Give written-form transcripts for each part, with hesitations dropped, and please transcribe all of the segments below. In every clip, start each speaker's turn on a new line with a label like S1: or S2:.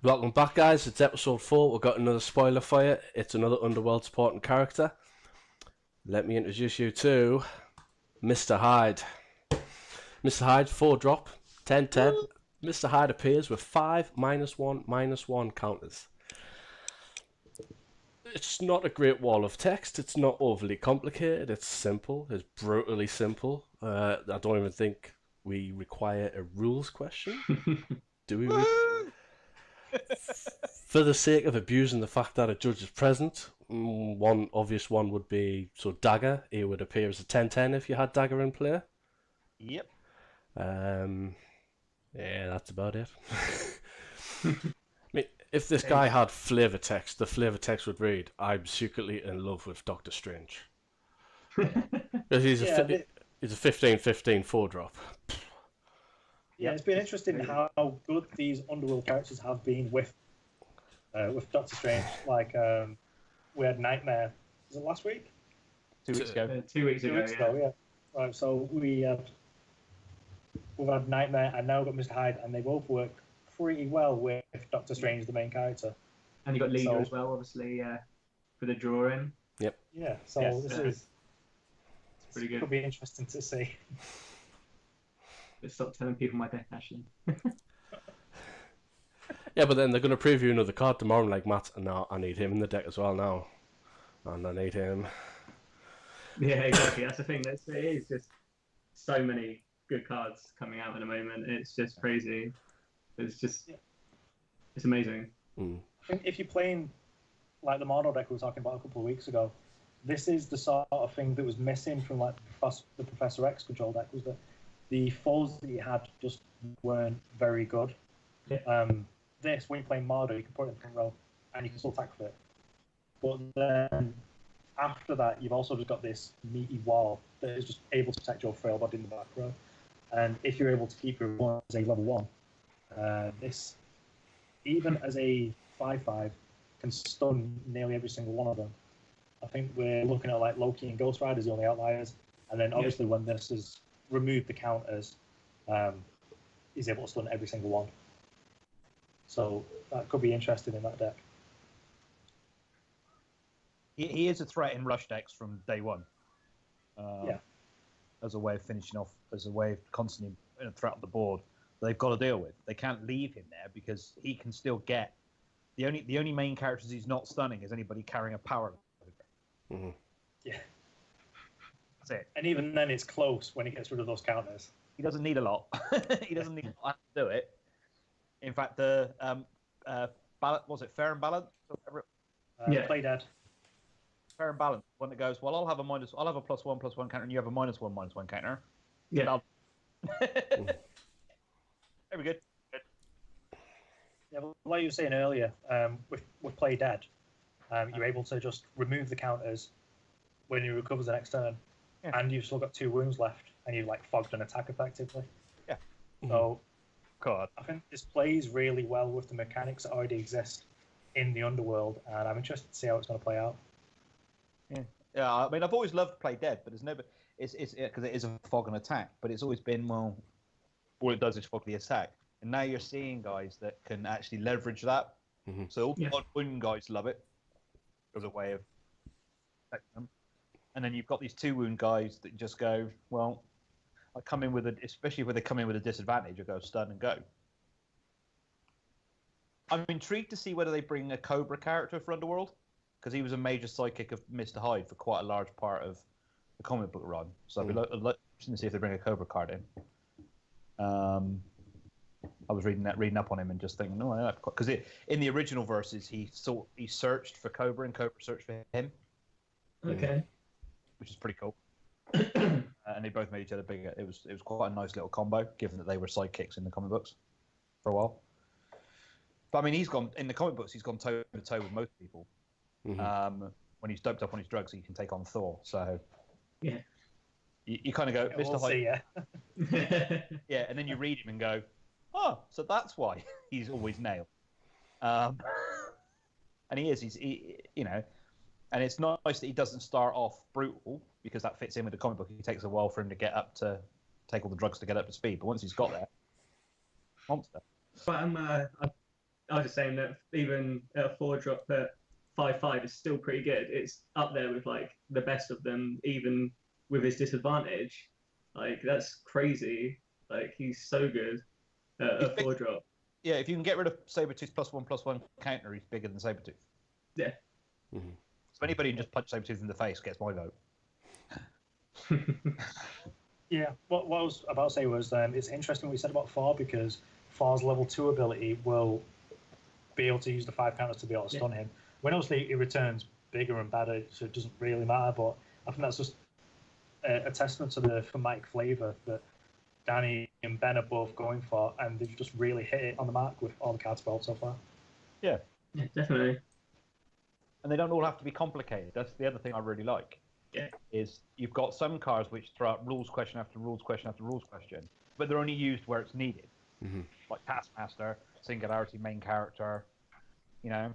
S1: Welcome back, guys. It's episode 4. We've got another spoiler for you. It's another Underworld supporting character. Let me introduce you to Mr. Hyde. Mr. Hyde, 4-drop, 10-10. Mr. Hyde appears with 5 -1/-1 counters. It's not a great wall of text. It's not overly complicated. It's simple. It's brutally simple. I don't even think we require a rules question. Do we? For the sake of abusing the fact that a judge is present, one obvious one would be Dagger. He would appear as a 10-10 if you had Dagger in play.
S2: Yep.
S1: Yeah, that's about it. I mean, if this guy had flavor text, the flavor text would read, "I'm secretly in love with Doctor Strange." He's a 15-15 4-drop.
S3: Yeah, it's been interesting how good these Underworld characters have been with Doctor Strange. Like, we had Nightmare. Was it last week?
S2: 2 weeks ago.
S4: 2 weeks ago,
S3: yeah. Right, so we've had Nightmare and now we've got Mr. Hyde, and they both work pretty well with Doctor Strange, the main character.
S4: And you got Leader as well, obviously, for the drawing.
S1: Yep.
S3: Yeah, so this is
S4: pretty good.
S3: Could be interesting to see.
S4: Let's stop telling people my deck, actually.
S1: Yeah, but then they're going to preview another card tomorrow, like Matt, and now I need him in the deck as well now. And I need him.
S4: Yeah, exactly. That's the thing. It is just so many good cards coming out in a moment. It's just crazy. It's amazing.
S3: I think if you're playing like the model deck we were talking about a couple of weeks ago, this is the sort of thing that was missing from like the Professor X control deck, was that the foes that you had just weren't very good.
S4: Yeah.
S3: This, when you're playing Mardo, you can put it in the front row and you can still attack with it. But then after that, you've also just got this meaty wall that is just able to protect your frail body in the back row. And if you're able to keep your one as a level 1, this, even as a 5/5, can stun nearly every single one of them. I think we're looking at like Loki and Ghost Rider as the only outliers. And then obviously when this is removed the counters, he's able to stun every single one. So that could be interesting in that deck.
S2: He is a threat in rush decks from day one. As a way of finishing off, as a way of constantly in a threat on the board that they've got to deal with. They can't leave him there because he can still get the only main characters he's not stunning is anybody carrying a power.
S3: Yeah.
S2: That's it.
S3: And even then, it's close when he gets rid of those counters.
S2: He doesn't need a lot. He doesn't need a lot to do it. In fact, the was it Fair and Balanced?
S3: Play dead.
S2: Fair and Balanced. One that goes, well, I'll have a +1/+1 counter, and you have a -1/-1 counter.
S4: Yeah.
S2: Very good.
S3: Yeah, but like you were saying earlier, with Play Dead, you're able to just remove the counters when he recovers the next turn, and you've still got 2 wounds left, and you've like fogged an attack effectively.
S2: Yeah.
S3: So,
S2: God,
S3: I think this plays really well with the mechanics that already exist in the Underworld, and I'm interested to see how it's going to play out.
S2: Yeah. I mean, I've always loved Play Dead, but it's because it is a fog and attack, but it's always been, well, all it does is fog the attack. And now you're seeing guys that can actually leverage that.
S1: Mm-hmm.
S2: So all the odd wound guys love it as a way of protecting them. And then you've got these 2 wound guys that just go, well, I come in with especially when they come in with a disadvantage, I go stun and go. I'm intrigued to see whether they bring a Cobra character for Underworld, because he was a major sidekick of Mr. Hyde for quite a large part of the comic book run. So I'd be interested to see if they bring a Cobra card in. I was reading up on him and just thinking, no, because in the original verses he searched for Cobra and Cobra searched for him.
S4: Okay.
S2: Which is pretty cool. And they both made each other bigger. It was quite a nice little combo, given that they were sidekicks in the comic books for a while. But I mean, in the comic books, he's gone toe to toe with most people.
S1: Mm-hmm.
S2: When he's doped up on his drugs, he can take on Thor. So
S4: yeah,
S2: you kind of go, Mr. Hyde. Yeah, and then you read him and go, oh, so that's why he's always nailed. And he is. And it's nice that he doesn't start off brutal, because that fits in with the comic book. It takes a while for him to get up to take all the drugs to get up to speed. But once he's got there, monster.
S4: But I was just saying that even a 4-drop at 5/5 is still pretty good. It's up there with like the best of them, even with his disadvantage. Like that's crazy. Like he's so good at a 4-drop.
S2: Yeah, if you can get rid of Sabretooth's +1/+1 counter, he's bigger than Sabretooth.
S4: Yeah.
S1: Mm-hmm.
S2: So anybody who can just punch Sabretooth in the face gets my vote.
S3: Yeah, what I was about to say was it's interesting what you said about Thor, because Thor's level 2 ability will be able to use the 5 counters to be able to stun him. When obviously it returns bigger and better, so it doesn't really matter, but I think that's just a testament to the thematic flavour that Danny and Ben are both going for, and they've just really hit it on the mark with all the cards built so far.
S2: Yeah.
S4: Yeah, definitely.
S2: And they don't all have to be complicated. That's the other thing I really like.
S4: Yeah.
S2: Is you've got some cards which throw out rules question after rules question after rules question, but they're only used where it's needed.
S1: Mm-hmm.
S2: Like Taskmaster, Singularity, main character, you know.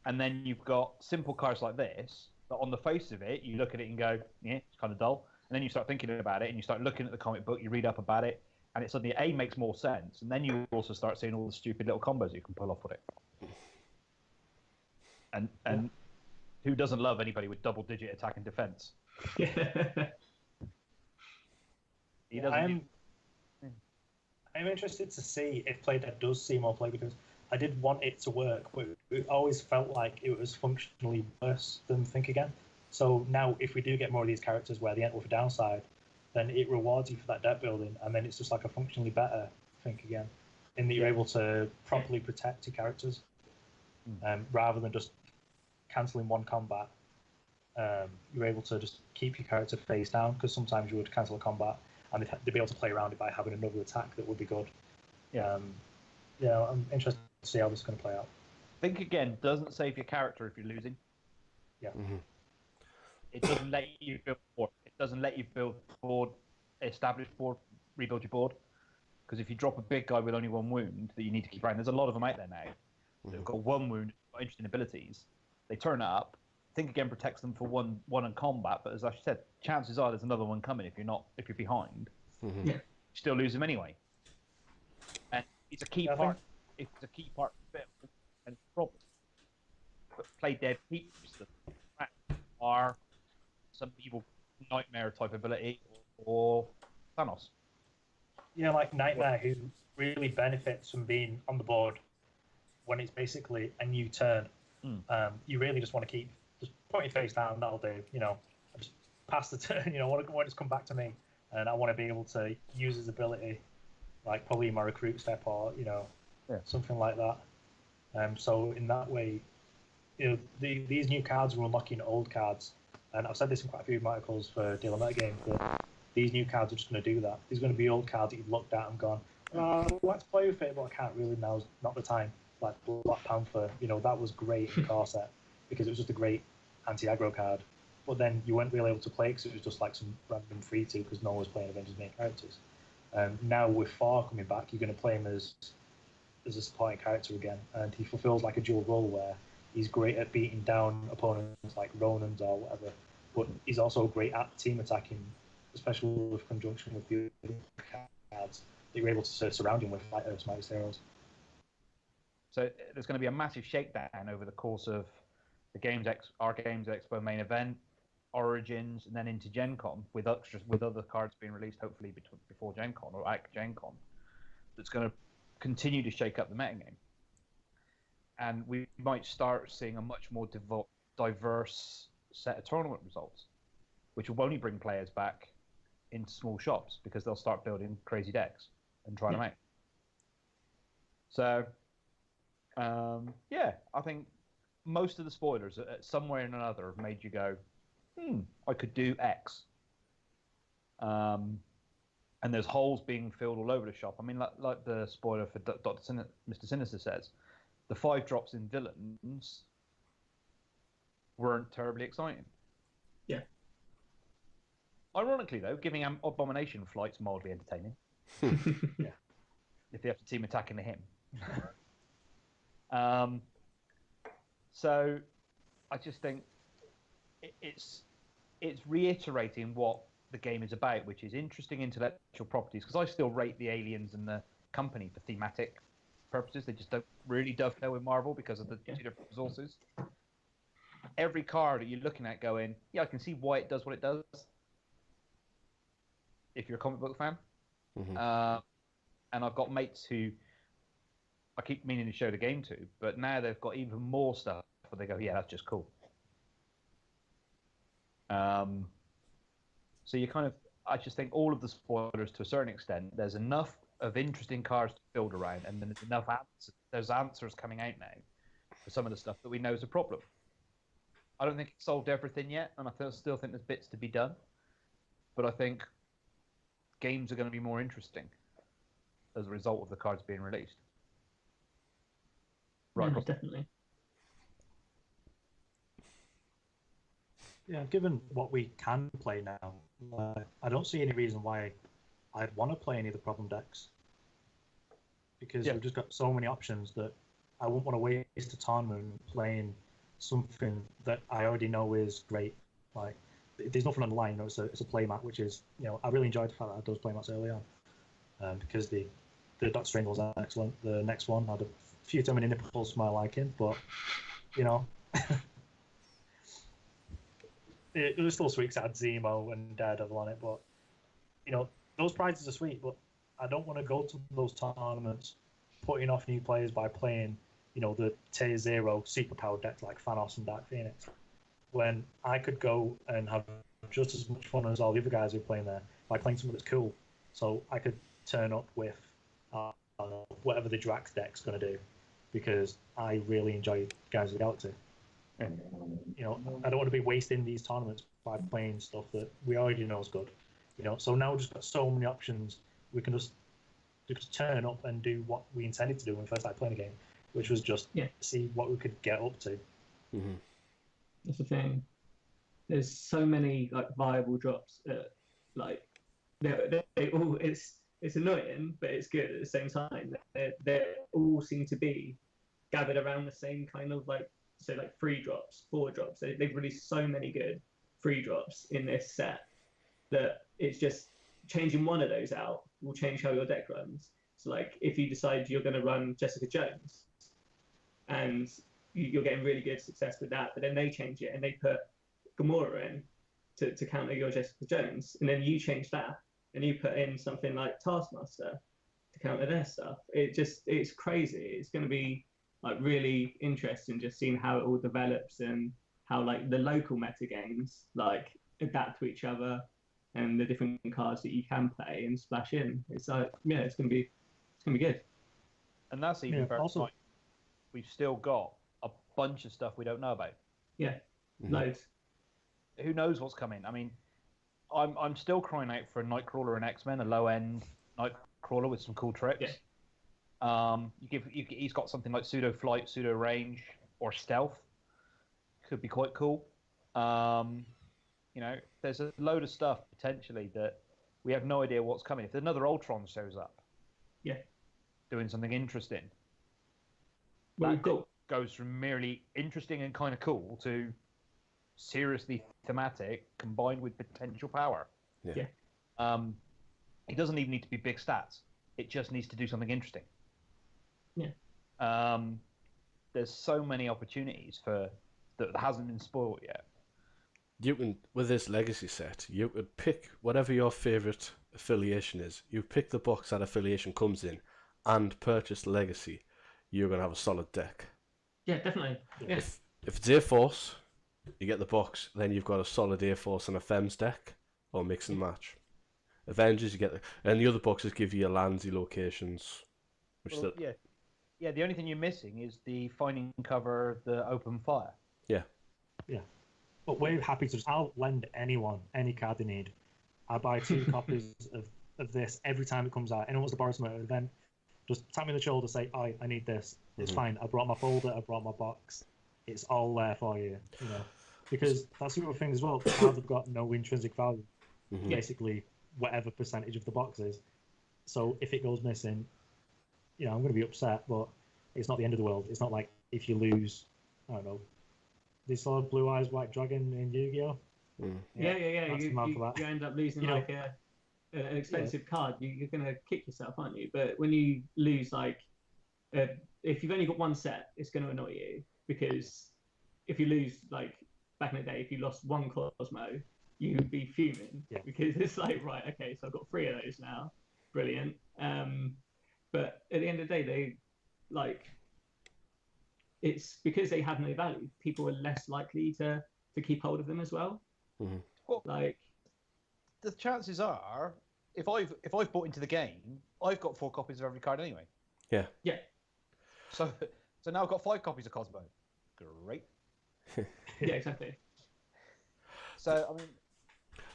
S2: And then you've got simple cards like this, that on the face of it, you look at it and go, yeah, it's kind of dull. And then you start thinking about it, and you start looking at the comic book, you read up about it, and it suddenly, A, makes more sense, and then you also start seeing all the stupid little combos you can pull off with it. And who doesn't love anybody with double-digit attack and defense? He doesn't.
S3: I'm interested to see if Playdead does see more play, because I did want it to work, but it always felt like it was functionally worse than Think Again. So now, if we do get more of these characters where they enter with a downside, then it rewards you for that deck building, and then it's just like a functionally better Think Again, in that you're able to properly protect your characters, rather than just cancelling one combat. You're able to just keep your character face down, because sometimes you would cancel a combat and they'd be able to play around it by having another attack that would be good.
S2: Yeah.
S3: I'm interested to see how this is going to play out.
S2: Think Again doesn't save your character if you're losing.
S3: Yeah.
S1: Mm-hmm.
S2: It doesn't let you build board. It doesn't let you build board, establish board, rebuild your board. Because if you drop a big guy with only 1 wound that you need to keep around, there's a lot of them out there now that have got 1 wound, got interesting abilities. They turn up. Think Again protects them for one in combat, but as I said, chances are there's another one coming if you're behind.
S1: Mm-hmm.
S4: Yeah.
S2: You still lose them anyway. And it's a key part. It's a key part of it, and it's a problem. But Playdead keeps them. Are some evil nightmare type ability or Thanos.
S3: Yeah, like Nightmare, who really benefits from being on the board when it's basically a new turn. You really just want to keep just put your face down. That'll do. Just pass the turn. I want to come back to me, and I want to be able to use his ability, like probably my recruit step or something like that. So in that way, these new cards are unlocking old cards, and I've said this in quite a few articles for Dealer Metagames, that these new cards are just going to do that. These are going to be old cards that you've looked at and gone, let's play with it, but I can't really, now's not the time. Like Black Panther, that was great in car set because it was just a great anti-aggro card, but then you weren't really able to play because it was just like some random free to, because no one was playing Avengers main characters. Now with Thor coming back, you're going to play him as a supporting character again, and he fulfills like a dual role where he's great at beating down opponents like Ronans or whatever, but he's also great at team attacking, especially with conjunction with the other cards that you're able to surround him with, like Earth's Mightiest Heroes.
S2: So there's going to be a massive shakedown over the course of our Games Expo main event, Origins, and then into Gen Con with other cards being released hopefully before Gen Con or at Gen Con. That's going to continue to shake up the metagame. And we might start seeing a much more diverse set of tournament results, which will only bring players back into small shops because they'll start building crazy decks and trying them out. So, I think most of the spoilers somewhere or another have made you go, I could do X. And there's holes being filled all over the shop. I mean, like the spoiler for Mr. Sinister says, the 5 drops in villains weren't terribly exciting.
S4: Yeah.
S2: Ironically, though, giving Abomination flights mildly entertaining.
S3: Yeah.
S2: If they have to team attacking him. So I just think it's reiterating what the game is about, which is interesting intellectual properties, because I still rate the Aliens and the Company for thematic purposes. They just don't really dovetail with Marvel because of the two different resources. Every card that you're looking at going, yeah, I can see why it does what it does. If you're a comic book fan. And I've got mates who I keep meaning to show the game to, but now they've got even more stuff where they go, yeah, that's just cool. So you kind of, I just think all of the spoilers to a certain extent, there's enough of interesting cards to build around, and then there's enough answers. There's answers coming out now for some of the stuff that we know is a problem. I don't think it's solved everything yet, and I still think there's bits to be done. But I think games are going to be more interesting as a result of the cards being released.
S4: Right, yeah, definitely.
S3: Yeah, given what we can play now, I don't see any reason why I'd want to play any of the problem decks. Because we've just got so many options that I wouldn't want to waste a tournament playing something that I already know is great. Like, there's nothing on the line. It's a playmat, which is, I really enjoyed the fact that I had those playmats early on, because the Doctor Strange was excellent. The next one had a few too many nipples for my liking, but it was still sweet. 'Cause it had Zemo and Daredevil on it, but those prizes are sweet. But I don't want to go to those tournaments putting off new players by playing the tier 0 superpowered decks like Thanos and Dark Phoenix, when I could go and have just as much fun as all the other guys who are playing there by playing something that's cool. So I could turn up with whatever the Drax deck's going to do, because I really enjoy Guardians of the Galaxy. I don't want to be wasting these tournaments by playing stuff that we already know is good. So now we've just got so many options. We can just turn up and do what we intended to do when we first started playing the game, which was just see what we could get up to.
S4: Mm-hmm. That's the thing. There's so many viable drops. They all it's annoying, but it's good at the same time. They all seem to be gathered around the same kind of 3 drops, 4 drops. They've released so many good 3 drops in this set that it's just changing one of those out will change how your deck runs. So if you decide you're going to run Jessica Jones, and you're getting really good success with that, but then they change it and they put Gamora in to counter your Jessica Jones, and then you change that and you put in something like Taskmaster to counter their stuff. It's crazy. It's going to be really interesting just seeing how it all develops and how the local meta games adapt to each other and the different cards that you can play and splash in. It's it's going to be good.
S2: And that's even also, we've still got a bunch of stuff we don't know about.
S4: Yeah, loads.
S2: Who knows what's coming? I mean, I'm still crying out for a Nightcrawler and X-Men, a low-end Nightcrawler with some cool tricks. Yeah. He's got something like pseudo flight, pseudo range, or stealth. Could be quite cool. There's a load of stuff potentially that we have no idea what's coming. If another Ultron shows up, doing something interesting, goes from merely interesting and kind of cool to seriously thematic combined with potential power.
S1: Yeah.
S2: It doesn't even need to be big stats. It just needs to do something interesting.
S4: Yeah.
S2: There's so many opportunities that hasn't been spoiled yet.
S1: You can, with this legacy set, you could pick whatever your favourite affiliation is. You pick the box that affiliation comes in and purchase the legacy. You're going to have a solid deck.
S4: Yeah, definitely. Yeah.
S1: If it's Air Force, you get the box, then you've got a solid Air Force and a Fems deck, or mix and match. Avengers, you get and the other boxes give you your lands, your locations.
S2: Yeah, the only thing you're missing is the finding cover, the open fire.
S1: Yeah.
S3: But we're happy to I'll lend anyone any card they need. I buy 2 copies of this every time it comes out. Anyone wants to borrow something at an event, just tap me on the shoulder, say, I need this. It's fine. I brought my folder, I brought my box. It's all there for you. Because that's the other thing as well. Cards have got no intrinsic value. Basically, whatever percentage of the box is. So if it goes missing, I'm going to be upset, but it's not the end of the world. It's not like if you lose, I don't know, they saw Blue Eyes White Dragon in Yu-Gi-Oh.
S4: Yeah. You end up losing an expensive card. You're going to kick yourself, aren't you? But when you lose if you've only got one set, it's going to annoy you, because if you lose, like back in the day, if you lost one Cosmo, you'd be fuming, because it's like, right, okay, so I've got 3 of those now, brilliant. But at the end of the day, they like, it's because they have no value. People are less likely to keep hold of them as well.
S1: Mm-hmm.
S2: Well,
S4: like,
S2: the chances are, if I've bought into the game, I've got 4 copies of every card anyway.
S1: Yeah.
S4: Yeah.
S2: So now I've got 5 copies of Cosmo. Great.
S4: Yeah, exactly.
S2: So I mean,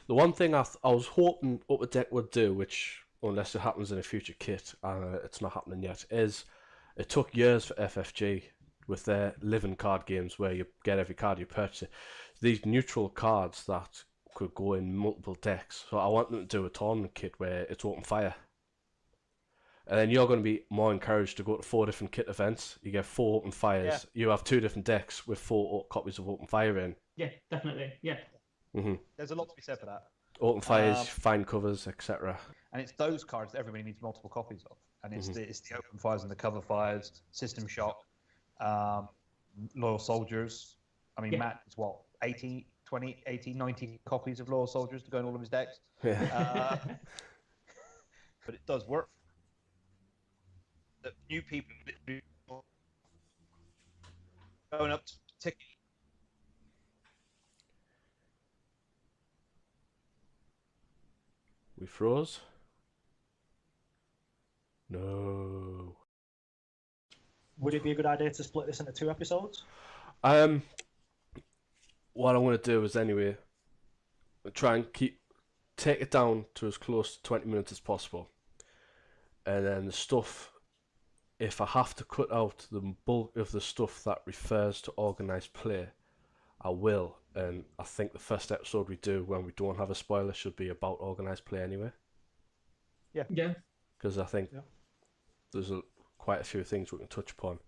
S1: the one thing I was hoping Upper Deck would do, which unless it happens in a future kit, it's not happening yet, is it took years for FFG with their living card games where you get every card you purchase. These neutral cards that could go in multiple decks. So I want them to do a tournament kit where it's open fire. And then you're going to be more encouraged to go to 4 different kit events. You get 4 open fires. Yeah. You have 2 different decks with 4 copies of open fire in.
S4: Yeah, definitely. Yeah.
S1: Mm-hmm.
S2: There's a lot to be said for that.
S1: Open fires, fine covers, etc.
S2: And it's those cards that everybody needs multiple copies of. And it's it's the open fires and the cover fires, System Shock, Loyal Soldiers. I mean, Matt is what, 80, 90 copies of Loyal Soldiers to go in all of his decks.
S1: Yeah.
S2: But it does work. The new people going up to ticket.
S1: We froze? No.
S3: Would it be a good idea to split this into 2 episodes?
S1: What I'm going to do is anyway, try and take it down to as close to 20 minutes as possible. And then the stuff, if I have to cut out the bulk of the stuff that refers to organised play, I will. And I think the first episode we do when we don't have a spoiler should be about organised play anyway.
S2: Yeah.
S1: Yeah. Because I think there's quite a few things we can touch upon.